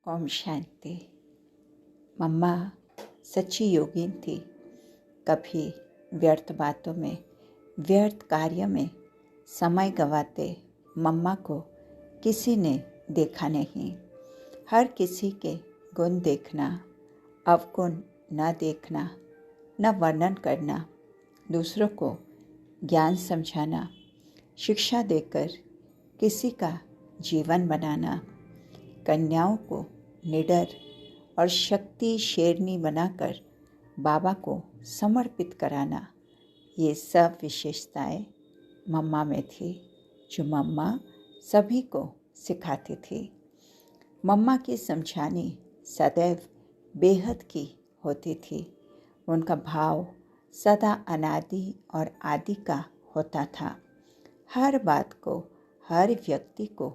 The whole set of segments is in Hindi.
ओम शांति। मम्मा सच्ची योगिन थी। कभी व्यर्थ बातों में, व्यर्थ कार्य में समय गंवाते मम्मा को किसी ने देखा नहीं। हर किसी के गुण देखना, अवगुण न देखना, न वर्णन करना, दूसरों को ज्ञान समझाना, शिक्षा देकर किसी का जीवन बनाना, कन्याओं को निडर और शक्ति शेरनी बनाकर बाबा को समर्पित कराना, ये सब विशेषताएं मम्मा में थी जो मम्मा सभी को सिखाती थी। मम्मा की समझानी सदैव बेहद की होती थी। उनका भाव सदा अनादि और आदि का होता था। हर बात को, हर व्यक्ति को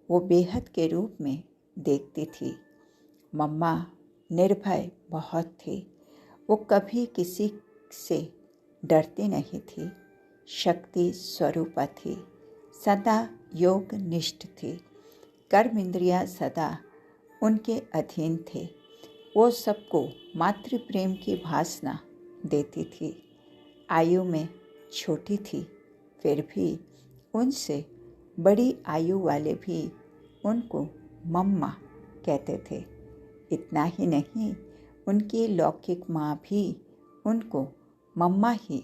वो बेहद के रूप में देखती थी। मम्मा निर्भय बहुत थी। वो कभी किसी से डरती नहीं थी। शक्ति स्वरूपा थी, सदा योग निष्ठ थी। कर्म इंद्रियां सदा उनके अधीन थे। वो सबको मातृ प्रेम की भासना देती थी। आयु में छोटी थी, फिर भी उनसे बड़ी आयु वाले भी उनको मम्मा कहते थे। इतना ही नहीं, उनकी लौकिक माँ भी उनको मम्मा ही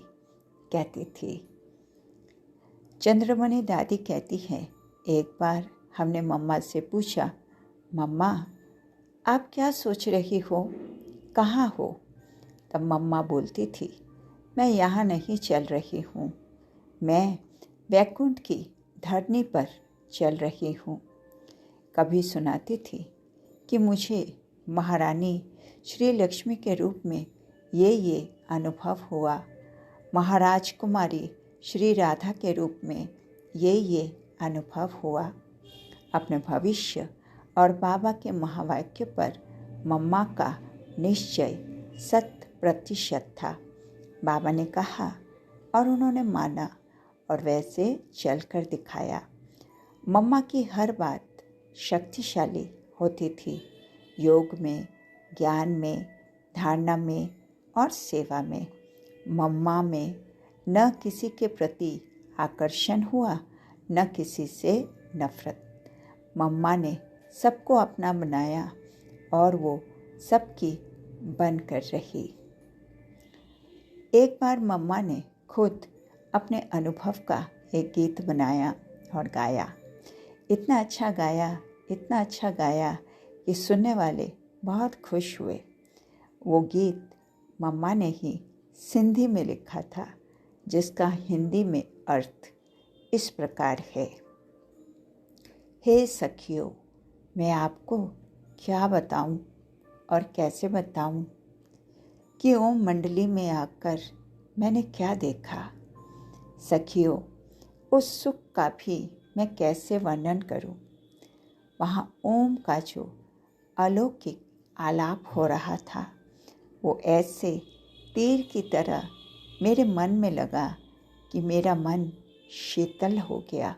कहती थी। चंद्रमणि दादी कहती है, एक बार हमने मम्मा से पूछा, मम्मा आप क्या सोच रही हो, कहाँ हो? तब मम्मा बोलती थी, मैं यहाँ नहीं चल रही हूँ, मैं वैकुंठ की धरनी पर चल रही हूँ। कभी सुनाती थी कि मुझे महारानी श्री लक्ष्मी के रूप में ये अनुभव हुआ, महाराज कुमारी श्री राधा के रूप में ये अनुभव हुआ। अपने भविष्य और बाबा के महावाक्य पर मम्मा का निश्चय 100% था। बाबा ने कहा और उन्होंने माना और वैसे चलकर दिखाया। मम्मा की हर बात शक्तिशाली होती थी, योग में, ज्ञान में, धारणा में और सेवा में। मम्मा में न किसी के प्रति आकर्षण हुआ, न किसी से नफरत। मम्मा ने सबको अपना बनाया और वो सबकी बनकर रही। एक बार मम्मा ने खुद अपने अनुभव का एक गीत बनाया और गाया। इतना अच्छा गाया कि सुनने वाले बहुत खुश हुए। वो गीत मम्मा ने ही सिंधी में लिखा था, जिसका हिंदी में अर्थ इस प्रकार है। हे सखियों, मैं आपको क्या बताऊं और कैसे बताऊं कि ओम मंडली में आकर मैंने क्या देखा। सखियों, उस सुख का भी मैं कैसे वर्णन करूं। वहाँ ओम का जो अलौकिक आलाप हो रहा था, वो ऐसे तीर की तरह मेरे मन में लगा कि मेरा मन शीतल हो गया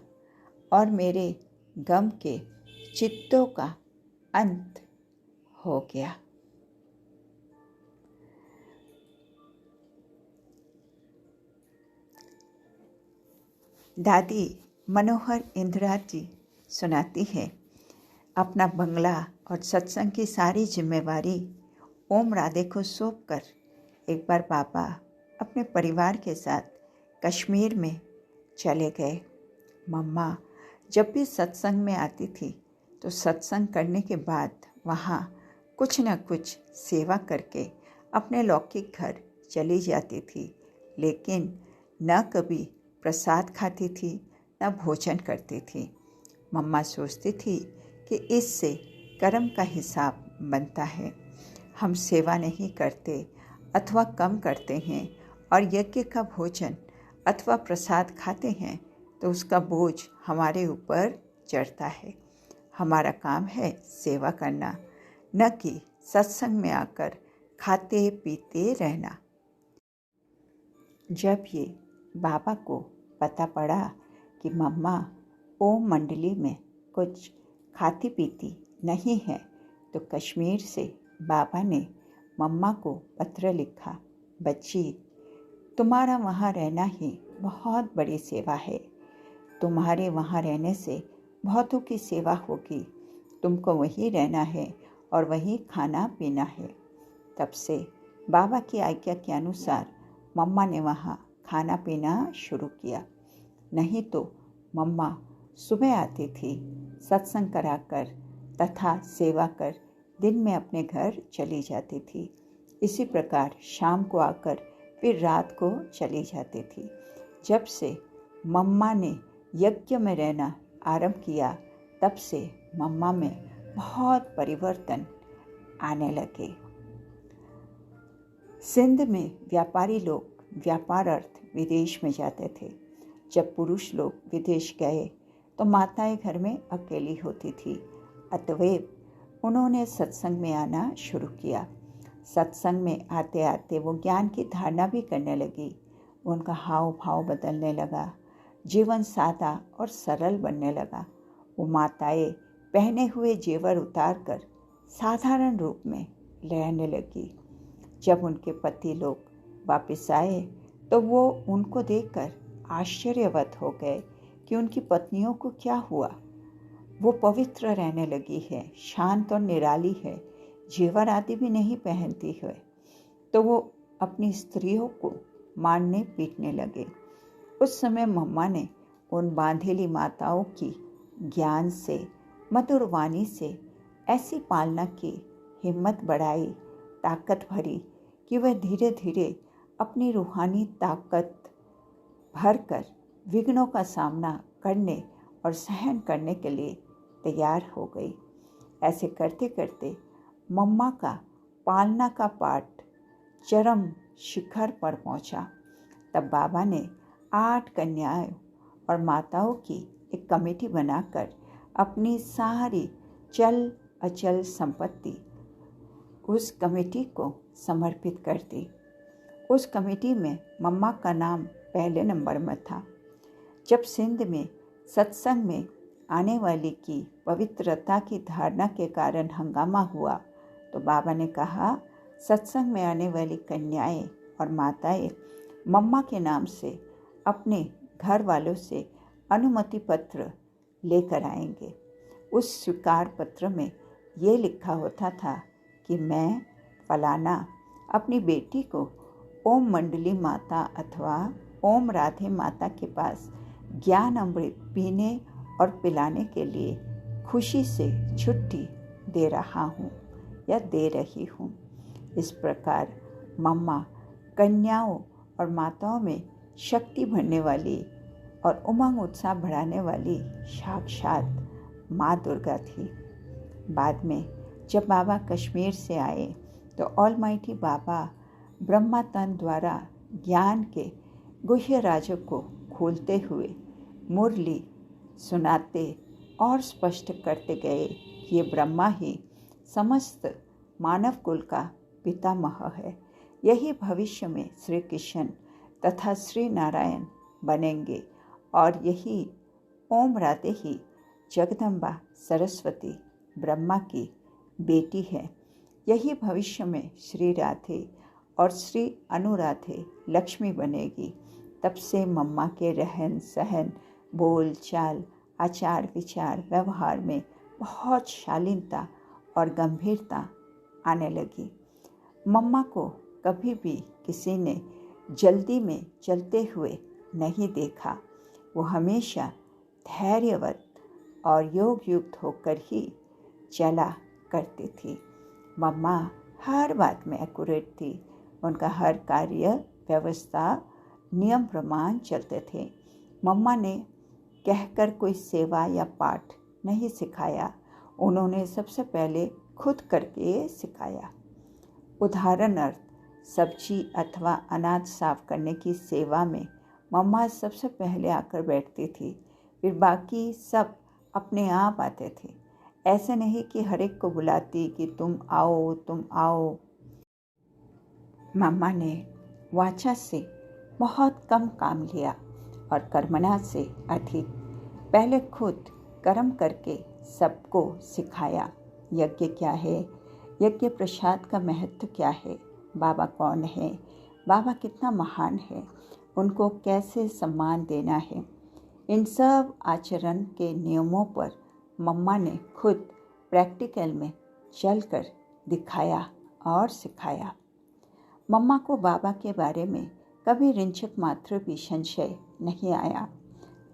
और मेरे गम के चित्तों का अंत हो गया। दादी मनोहर इंदिरा जी सुनाती है, अपना बंगला और सत्संग की सारी जिम्मेवारी ओम राधे को सौंप कर एक बार पापा अपने परिवार के साथ कश्मीर में चले गए। मम्मा जब भी सत्संग में आती थी तो सत्संग करने के बाद वहाँ कुछ न कुछ सेवा करके अपने लौकिक घर चली जाती थी, लेकिन न कभी प्रसाद खाती थी, न भोजन करती थी। मम्मा सोचती थी कि इससे कर्म का हिसाब बनता है। हम सेवा नहीं करते अथवा कम करते हैं और यज्ञ का भोजन अथवा प्रसाद खाते हैं तो उसका बोझ हमारे ऊपर चढ़ता है। हमारा काम है सेवा करना, न कि सत्संग में आकर खाते पीते रहना। जब ये बाबा को पता पड़ा कि मम्मा ओम मंडली में कुछ खाती पीती नहीं है, तो कश्मीर से बाबा ने मम्मा को पत्र लिखा, बच्ची, तुम्हारा वहाँ रहना ही बहुत बड़ी सेवा है। तुम्हारे वहाँ रहने से बहुतों की सेवा होगी। तुमको वहीं रहना है और वहीं खाना पीना है। तब से बाबा की आज्ञा के अनुसार मम्मा ने वहाँ खाना पीना शुरू किया। नहीं तो मम्मा सुबह आती थी, सत्संग कराकर तथा सेवा कर दिन में अपने घर चली जाती थी। इसी प्रकार शाम को आकर फिर रात को चली जाती थी। जब से मम्मा ने यज्ञ में रहना आरंभ किया, तब से मम्मा में बहुत परिवर्तन आने लगे। सिंध में व्यापारी लोग व्यापार अर्थ विदेश में जाते थे। जब पुरुष लोग विदेश गए तो माताएं घर में अकेली होती थी। अतएव उन्होंने सत्संग में आना शुरू किया। सत्संग में आते आते वो ज्ञान की धारणा भी करने लगी। उनका हाव भाव बदलने लगा। जीवन सादा और सरल बनने लगा। वो माताएं पहने हुए जेवर उतार कर साधारण रूप में रहने लगी। जब उनके पति लोग वापस आए तो वो उनको देखकर आश्चर्यवत हो गए कि उनकी पत्नियों को क्या हुआ। वो पवित्र रहने लगी है, शांत और निराली है, जेवर आदि भी नहीं पहनती है। तो वो अपनी स्त्रियों को मारने पीटने लगे। उस समय मम्मा ने उन बांधेली माताओं की ज्ञान से, मधुर वाणी से ऐसी पालना की, हिम्मत बढ़ाई, ताकत भरी कि वह धीरे धीरे अपनी रूहानी ताकत भरकर विघ्नों का सामना करने और सहन करने के लिए तैयार हो गई। ऐसे करते करते मम्मा का पालना का पाठ चरम शिखर पर पहुंचा। तब बाबा ने 8 कन्याओं और माताओं की एक कमेटी बनाकर अपनी सारी चल अचल संपत्ति उस कमेटी को समर्पित कर दी। उस कमेटी में मम्मा का नाम पहले नंबर में था। जब सिंध में सत्संग में आने वाली की पवित्रता की धारणा के कारण हंगामा हुआ तो बाबा ने कहा, सत्संग में आने वाली कन्याएं और माताएं मम्मा के नाम से अपने घर वालों से अनुमति पत्र लेकर आएंगे। उस स्वीकार पत्र में ये लिखा होता था कि मैं फलाना अपनी बेटी को ओम मंडली माता अथवा ओम राधे माता के पास ज्ञान अमृत पीने और पिलाने के लिए खुशी से छुट्टी दे रहा हूँ या दे रही हूँ। इस प्रकार मम्मा कन्याओं और माताओं में शक्ति भरने वाली और उमंग उत्साह बढ़ाने वाली साक्षात माँ दुर्गा थी। बाद में जब बाबा कश्मीर से आए तो ऑलमाइटी बाबा ब्रह्मा तन द्वारा ज्ञान के गुह्य राजों को खोलते हुए मुरली सुनाते और स्पष्ट करते गए कि ये ब्रह्मा ही समस्त मानव कुल का पितामह है। यही भविष्य में श्री कृष्ण तथा श्री नारायण बनेंगे और यही ओम राधे ही जगदम्बा सरस्वती ब्रह्मा की बेटी है। यही भविष्य में श्री राधे और श्री अनुराधे लक्ष्मी बनेगी। तब से मम्मा के रहन सहन, बोल चाल, आचार विचार, व्यवहार में बहुत शालीनता और गंभीरता आने लगी। मम्मा को कभी भी किसी ने जल्दी में चलते हुए नहीं देखा। वो हमेशा धैर्यवत और योग युक्त होकर ही चला करती थी। मम्मा हर बात में एक्यूरेट थी। उनका हर कार्य व्यवस्था नियम प्रमाण चलते थे। मम्मा ने कहकर कोई सेवा या पाठ नहीं सिखाया। उन्होंने सबसे पहले खुद करके सिखाया। उदाहरण अर्थ सब्जी अथवा अनाज साफ करने की सेवा में मम्मा सबसे पहले आकर बैठती थी, फिर बाकी सब अपने आप आते थे। ऐसे नहीं कि हर एक को बुलाती कि तुम आओ तुम आओ। मम्मा ने वाचा से बहुत कम काम लिया और कर्मणा से अधिक। पहले खुद कर्म करके सबको सिखाया यज्ञ क्या है, यज्ञ प्रसाद का महत्व क्या है, बाबा कौन है, बाबा कितना महान है, उनको कैसे सम्मान देना है, इन सब आचरण के नियमों पर मम्मा ने खुद प्रैक्टिकल में चलकर दिखाया और सिखाया। मम्मा को बाबा के बारे में कभी रिंचक मात्र भी संशय नहीं आया।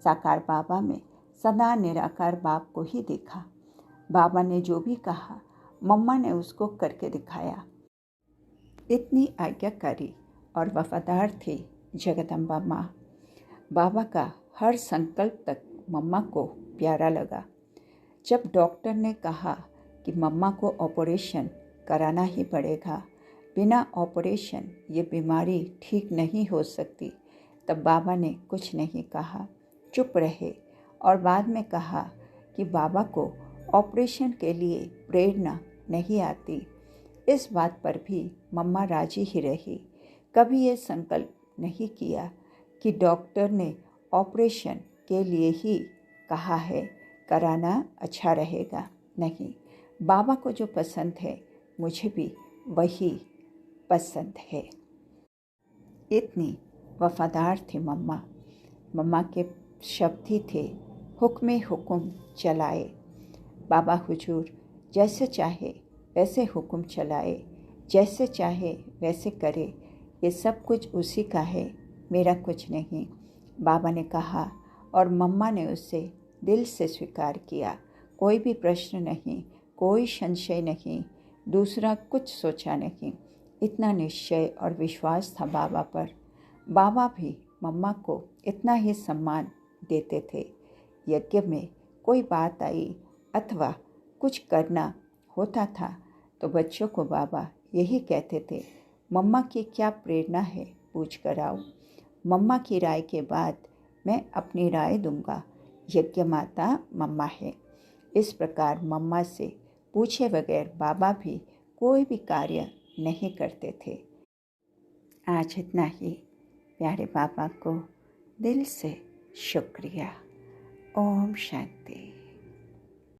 साकार बाबा में सदा निराकार बाप को ही देखा। बाबा ने जो भी कहा मम्मा ने उसको करके दिखाया। इतनी आज्ञाकारी और वफादार थी जगदम्बा माँ। बाबा का हर संकल्प तक मम्मा को प्यारा लगा। जब डॉक्टर ने कहा कि मम्मा को ऑपरेशन कराना ही पड़ेगा, बिना ऑपरेशन ये बीमारी ठीक नहीं हो सकती, तब बाबा ने कुछ नहीं कहा, चुप रहे और बाद में कहा कि बाबा को ऑपरेशन के लिए प्रेरणा नहीं आती। इस बात पर भी मम्मा राजी ही रही। कभी ये संकल्प नहीं किया कि डॉक्टर ने ऑपरेशन के लिए ही कहा है, कराना अच्छा रहेगा। नहीं, बाबा को जो पसंद है मुझे भी वही पसंद है। इतनी वफादार थी मम्मा। मम्मा के शब्द ही थे, हुक्मे हुक्म चलाए। बाबा हुजूर जैसे चाहे वैसे हुक्म चलाए, जैसे चाहे वैसे करे, ये सब कुछ उसी का है, मेरा कुछ नहीं, बाबा ने कहा और मम्मा ने उसे दिल से स्वीकार किया। कोई भी प्रश्न नहीं, कोई संशय नहीं, दूसरा कुछ सोचा नहीं। इतना निश्चय और विश्वास था बाबा पर। बाबा भी मम्मा को इतना ही सम्मान देते थे। यज्ञ में कोई बात आई अथवा कुछ करना होता था तो बच्चों को बाबा यही कहते थे, मम्मा की क्या प्रेरणा है पूछ कर आओ। मम्मा की राय के बाद मैं अपनी राय दूंगा। यज्ञ माता मम्मा है। इस प्रकार मम्मा से पूछे बगैर बाबा भी कोई भी कार्य नहीं करते थे। आज इतना ही। प्यारे बाबा को दिल से शुक्रिया। ओम शांति।